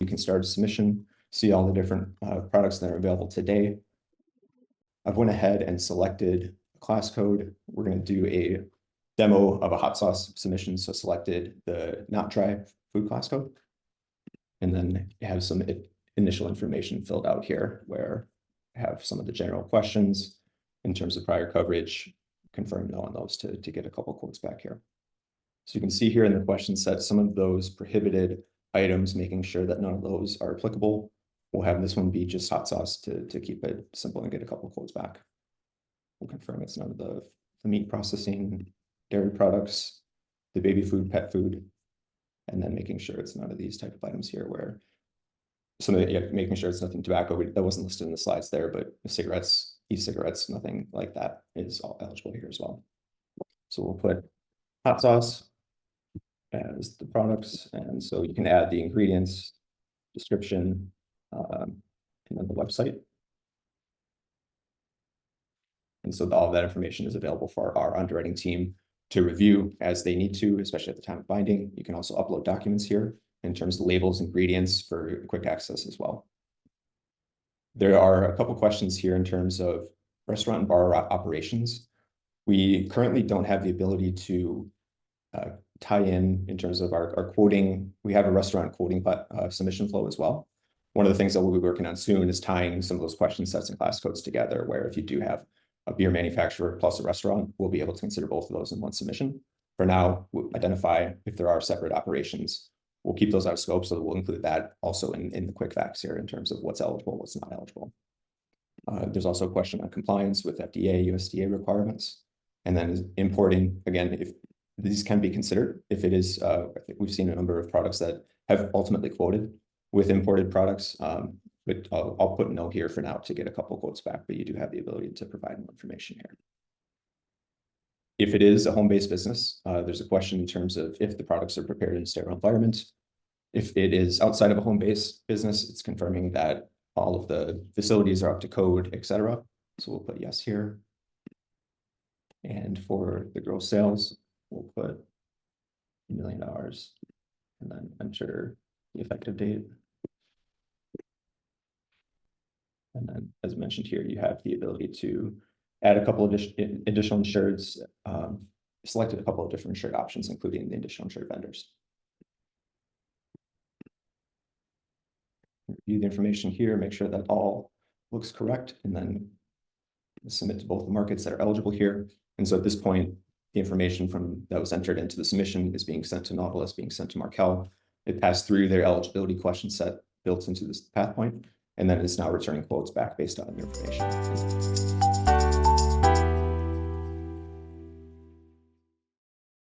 You can start a submission, see all the different products that are available today. I've went ahead and selected a class code. We're going to do a demo of a hot sauce submission. So selected the not dry food class code, and then have some initial information filled out here where I have some of the general questions in terms of prior coverage, confirm no on those to get a couple quotes back here. So you can see here in the question set, some of those prohibited items, making sure that none of those are applicable. We'll have this one be just hot sauce to keep it simple and get a couple quotes back. We'll confirm it's none of the meat processing, dairy products, the baby food, pet food, and then making sure it's none of these type of items here where making sure it's nothing tobacco. That wasn't listed in the slides there, but cigarettes, e-cigarettes, nothing like that is all eligible here as well. So we'll put hot sauce as the products, and so you can add the ingredients, description, and then the website. And so all of that information is available for our underwriting team to review as they need to, especially at the time of binding. You can also upload documents here in terms of labels, ingredients for quick access as well. There are a couple questions here in terms of restaurant and bar operations. We currently don't have the ability to tie in terms of our quoting. We have a restaurant quoting submission flow as well. One of the things that we'll be working on soon is tying some of those question sets and class codes together, where if you do have a beer manufacturer plus a restaurant, we'll be able to consider both of those in one submission. For now, we'll identify if there are separate operations. We'll keep those out of scope, so we'll include that also in the quick facts here in terms of what's eligible, what's not eligible. There's also a question on compliance with FDA, USDA requirements. And then importing, again, if these can be considered, if it is, I think we've seen a number of products that have ultimately quoted with imported products, but I'll put no here for now to get a couple quotes back, but you do have the ability to provide more information here. If it is a home-based business, there's a question in terms of if the products are prepared in a sterile environment. If it is outside of a home-based business, it's confirming that all of the facilities are up to code, etc. So we'll put yes here. And for the gross sales, we'll put $1 million and then enter the effective date. And then, as mentioned here, you have the ability to add a couple of additional insureds, selected a couple of different insured options, including the additional insured vendors. Review the information here, make sure that all looks correct, and then submit to both the markets that are eligible here. And so at this point, the information that was entered into the submission is being sent to Nautilus, being sent to Markel. It passed through their eligibility question set built into this Pathpoint, and then it's now returning quotes back based on the information.